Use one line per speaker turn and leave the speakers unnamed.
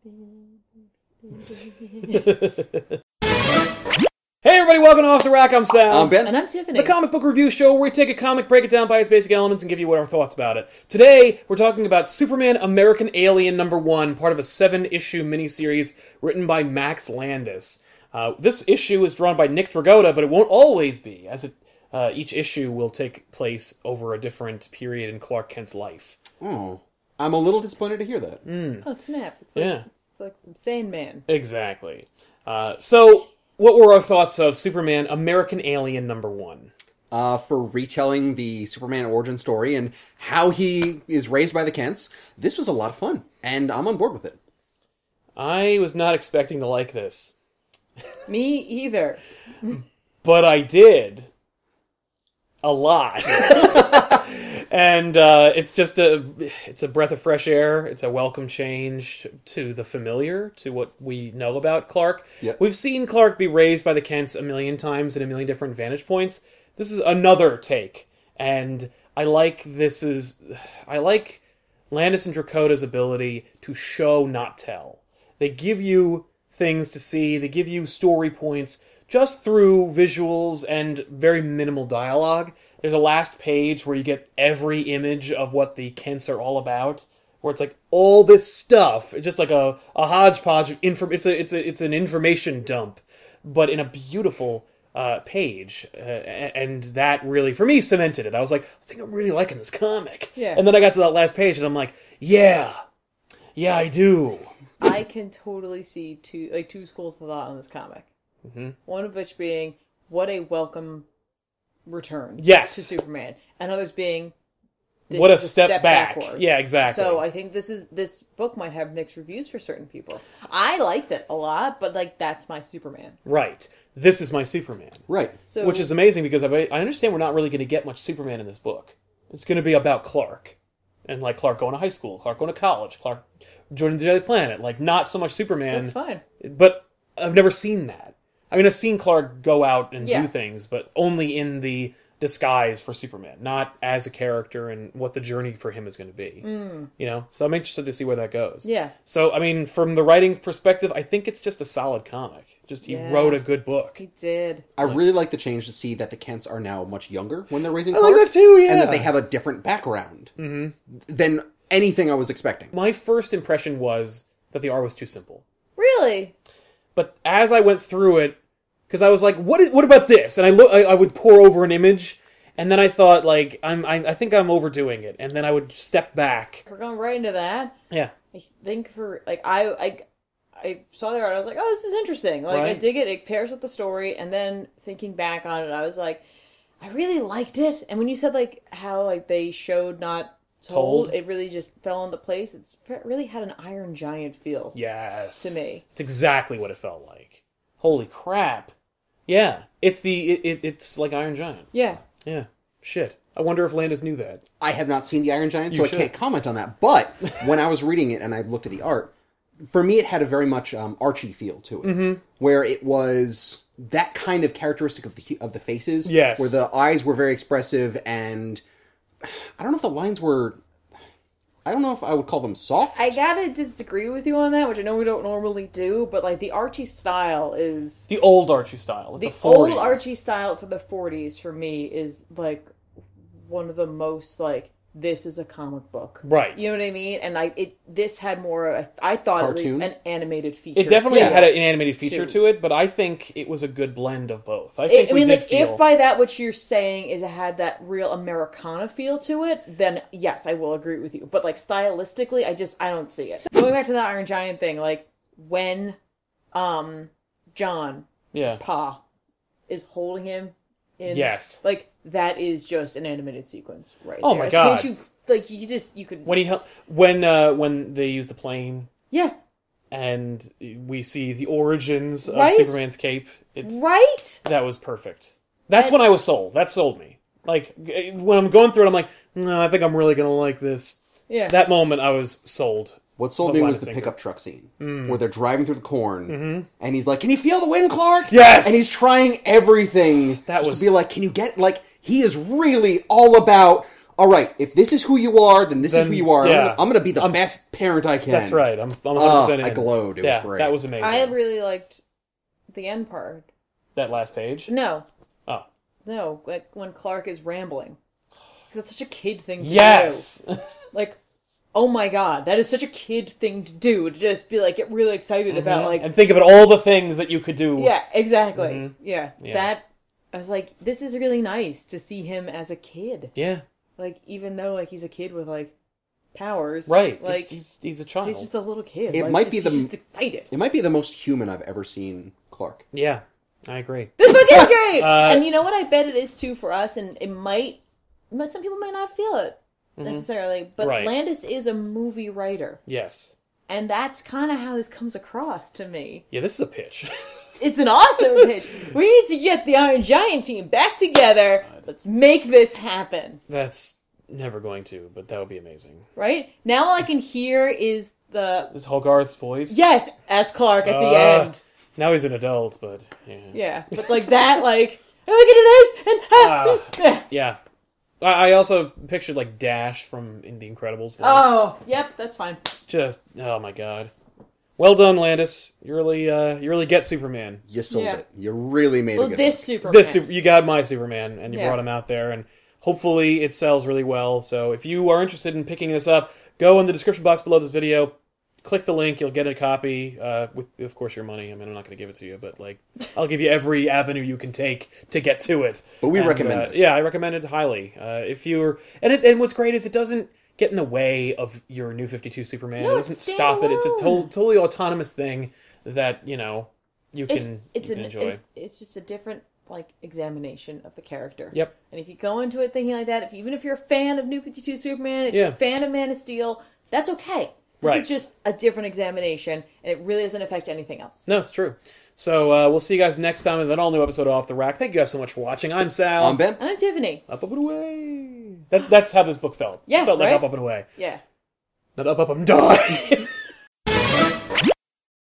Hey everybody, welcome to Off the Rack. I'm Sal.
I'm Ben.
And I'm Tiffany.
The comic book review show where we take a comic, break it down by its basic elements, and give you our thoughts about it. Today, we're talking about Superman American Alien #1, part of a 7-issue miniseries written by Max Landis. This issue is drawn by Nick Dragotta, but it won't always be, as each issue will take place over a different period in Clark Kent's life.
Oh, I'm a little disappointed to hear that.
Oh, snap. It's like some sane man.
Exactly. So, what were our thoughts of Superman American Alien #1?
For retelling the Superman origin story and how he is raised by the Kents, this was a lot of fun, and I'm on board with it.
I was not expecting to like this.
Me either.
But I did. A lot. And it's a breath of fresh air. It's a welcome change to the familiar, to what we know about Clark.
Yep.
We've seen Clark be raised by the Kents a million times in a million different vantage points. This is another take. And I like Landis and Dracotta's ability to show, not tell. They give you things to see. They give you story points just through visuals and very minimal dialogue. There's a last page where you get every image of what the Kents are all about, where it's like all this stuff. It's just like a hodgepodge of it's an information dump, but in a beautiful page, and that really, for me, cemented it. I was like, I think I'm really liking this comic.
Yeah.
And then I got to that last page, and I'm like, yeah, I do.
I can totally see two schools of thought on this comic.
Mm-hmm.
One of which being, what a welcome return
to
Superman, and others being,
what a step back.
Backwards.
Yeah, exactly.
So I think this book might have mixed reviews for certain people. I liked it a lot, but that's my Superman.
Right. This is my Superman.
Right.
So,
which is amazing because I understand we're not really going to get much Superman in this book. It's going to be about Clark. And Clark going to high school, Clark going to college, Clark joining the Daily Planet. Not so much Superman.
That's fine.
But I've never seen that. I mean, I've seen Clark go out and do things, but only in the disguise for Superman, not as a character and what the journey for him is going to be. You know? So I'm interested to see where that goes.
Yeah.
So, I mean, from the writing perspective, I think it's just a solid comic. He wrote a good book.
He did.
I really like the change to see that the Kents are now much younger when they're raising
I
Clark.
like that too, yeah.
And that they have a different background than anything I was expecting.
My first impression was that the art was too simple.
Really?
But as I went through it, because I was like, what about this? And I would pour over an image, and then I thought, I think I'm overdoing it. And then I would step back.
We're going right into that.
Yeah.
I think I saw the art, I was like, oh, this is interesting.
Right.
I dig it. It pairs with the story. And then thinking back on it, I was like, I really liked it. And when you said, how, they showed not told, it really just fell into place. It really had an Iron Giant feel.
Yes.
To me.
It's exactly what it felt like. Holy crap. Yeah. It's like Iron Giant.
Yeah.
Yeah. Shit. I wonder if Landis knew that.
I have not seen the Iron Giant, so
You
I
should.
can't comment on that. But when I was reading it and I looked at the art, for me it had a very much Archie feel to it, where it was that kind of characteristic of the faces,
Yes.
where the eyes were very expressive, and I don't know if the lines were. I don't know if I would call them soft.
I gotta disagree with you on that, which I know we don't normally do, but the Archie style is...
The old Archie style.
The
40s.
old Archie style for the 40s, for me, is one of the most, this is a comic book.
Right.
You know what I mean? And this had more, I thought
Cartoon?
at least, an animated feature.
It definitely
feel
had an animated feature to it, but I think it was a good blend of both.
If by that what you're saying is it had that real Americana feel to it, then yes, I will agree with you. But stylistically, I don't see it. Going back to that Iron Giant thing, when John Pa is holding him in,
yes,
that is just an animated sequence, right?
Oh
there.
my god!
Can't you could
when they use the plane,
yeah, and
we see the origins of Superman's cape.
That
was perfect. That's when I was sold. That sold me. When I'm going through it, I'm like, no, I think I'm really gonna like this.
Yeah.
That moment, I was sold.
What sold me was the pickup truck scene, where they're driving through the corn, and he's like, "Can you feel the wind, Clark?"
Yes!
And he's trying everything to be like, "Can you get..." He is really all about, all right, if this is who you are, then this is who you are.
Yeah.
I'm going to be the best parent I can.
That's right. I'm 100% in.
I glowed. It was great.
That was amazing.
I really liked the end part.
That last page?
No.
Oh.
No, like when Clark is rambling. Because it's such a kid thing to
do.
Like, oh my god, that is such a kid thing to do. To just be like, get really excited about like...
And think about all the things that you could do.
Yeah, exactly.
Mm-hmm.
Yeah. That... I was like, this is really nice to see him as a kid.
Yeah.
Like, even though, like, he's a kid with, like, powers.
Right.
Like,
he's a child.
He's just a little kid.
It
like,
might be
he's just excited.
It might be the most human I've ever seen Clark.
Yeah, I agree.
This book is great! And you know what I bet it is, too, for us, and it might... Some people might not feel it, necessarily, but Landis is a movie writer.
Yes.
And that's kind of how this comes across to me.
Yeah, this is a pitch.
It's an awesome pitch. We need to get the Iron Giant team back together. Let's make this happen.
That's never going to, but that would be amazing.
Right? Now all I can hear is
Is Hogarth's voice?
Yes, as Clark at the end.
Now he's an adult, but yeah.
Yeah, but like that, like, oh, look at this, and
yeah. I also pictured like Dash from in The Incredibles voice.
Oh, yep, that's fine.
Just, oh my god. Well done, Landis. You really get Superman.
You sold it. You really made a good
this
book.
Superman.
You got my Superman, and you brought him out there, and hopefully it sells really well. So if you are interested in picking this up, go in the description box below this video, click the link, you'll get a copy, with, of course, your money. I mean, I'm not going to give it to you, but like, I'll give you every avenue you can take to get to it.
But we recommend this.
Yeah, I recommend it highly. If you're... And what's great is it doesn't get in the way of your New 52 Superman.
No,
it doesn't stop it. It's a totally autonomous thing that, you can enjoy.
It's just a different, like, examination of the character.
Yep.
And if you go into it thinking like that, even if you're a fan of New 52 Superman, if you're a fan of Man of Steel, that's okay. This is just a different examination, and it really doesn't affect anything else.
No, it's true. So we'll see you guys next time in an all-new episode of Off the Rack. Thank you guys so much for watching. I'm Sal.
I'm Ben.
And I'm Tiffany.
Up, and away. That's how this book felt.
Yeah,
It felt like
right?
up, and away.
Yeah.
Not up, and die.